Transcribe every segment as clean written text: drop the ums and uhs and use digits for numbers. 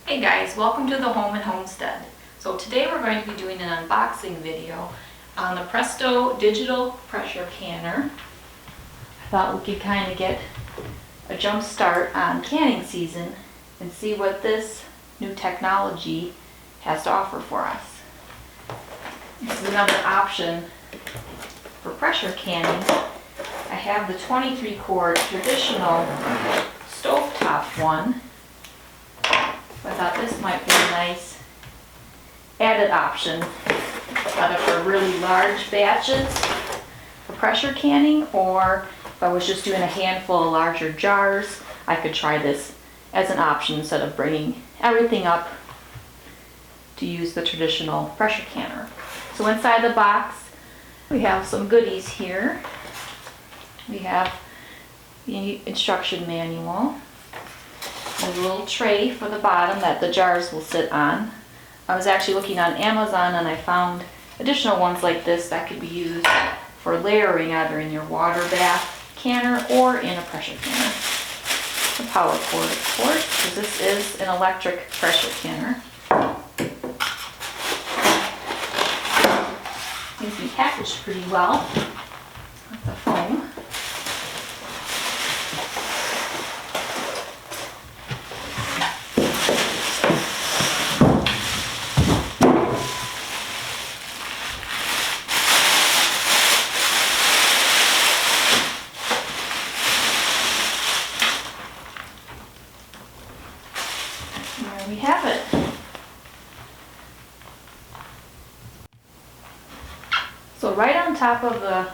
Hey guys, welcome to the Home and Homestead. So today we're going to be doing an unboxing video on the Presto digital pressure canner. I thought we could kind of get a jump start on canning season and see what this new technology has to offer for us. This is another option for pressure canning. I have the 23 quart traditional stovetop one. I thought this might be a nice added option, either for really large batches for pressure canning, or if I was just doing a handful of larger jars, I could try this as an option instead of bringing everything up to use the traditional pressure canner. So inside the box we have some goodies here. We have the instruction manual. There's a little tray for the bottom that the jars will sit on. I was actually looking on Amazon and I found additional ones like this that could be used for layering either in your water bath canner or in a pressure canner. The power cord, of course, because this is an electric pressure canner. Seems to be packaged pretty well with the foam. There we have it. So right on top of the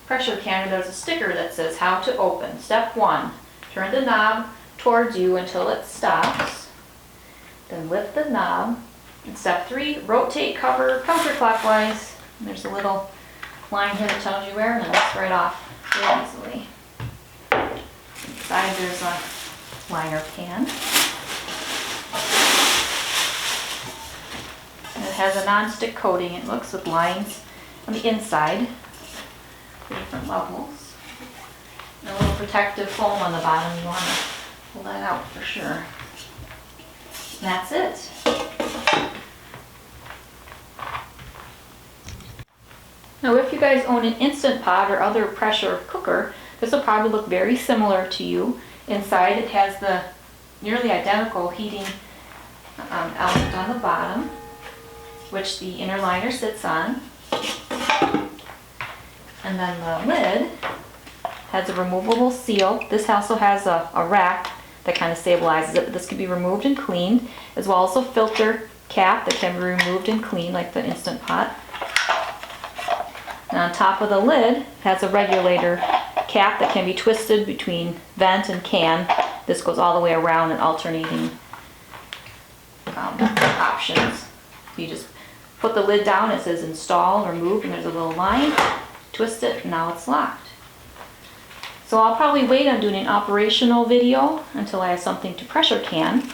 pressure canner there's a sticker that says how to open. Step 1, turn the knob towards you until it stops. Then lift the knob. And step 3, rotate cover counterclockwise. And there's a little line here that tells you where, and it lifts right off real easily. Inside there's a liner pan. And it has a non-stick coating, it looks, with lines on the inside for different levels. And a little protective foam on the bottom. You want to pull that out for sure. And that's it. Now if you guys own an Instant Pot or other pressure cooker, this will probably look very similar to you. Inside it has the nearly identical heating element on the bottom, which the inner liner sits on. And then the lid has a removable seal. This also has a rack that kind of stabilizes it, but this can be removed and cleaned, as well as a filter cap that can be removed and cleaned like the Instant Pot. And on top of the lid has a regulator cap that can be twisted between vent and can. This goes all the way around in alternating options. You just put the lid down, it says install or move, and there's a little line. Twist it, and now it's locked. So I'll probably wait on doing an operational video until I have something to pressure can.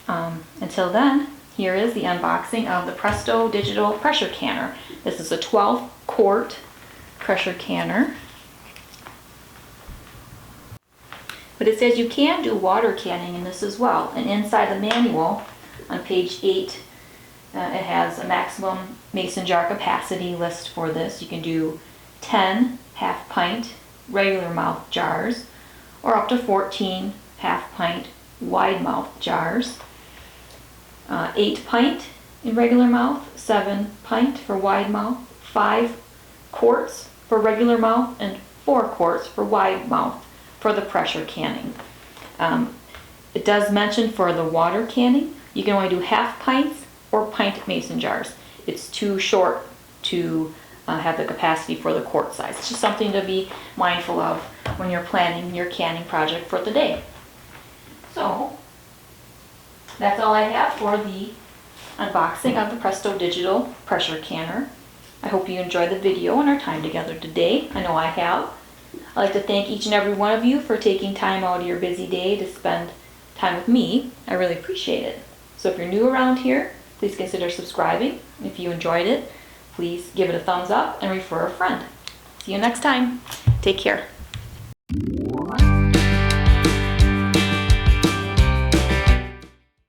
Until then, here is the unboxing of the Presto digital pressure canner. This is a 12 quart pressure canner. But it says you can do water canning in this as well. And inside the manual, on page 8, it has a maximum mason jar capacity list for this. You can do 10 half pint regular mouth jars, or up to 14 half pint wide mouth jars. 8 pint in regular mouth, 7 pint for wide mouth, 5 quarts for regular mouth, and 4 quarts for wide mouth for the pressure canning. It does mention for the water canning, you can only do half pints or pint mason jars. It's too short to have the capacity for the quart size. It's just something to be mindful of when you're planning your canning project for the day. So that's all I have for the unboxing of the Presto digital pressure canner. I hope you enjoyed the video and our time together today. I know I have. I'd like to thank each and every one of you for taking time out of your busy day to spend time with me. I really appreciate it. So if you're new around here, please consider subscribing. If you enjoyed it, please give it a thumbs up and refer a friend. See you next time. Take care.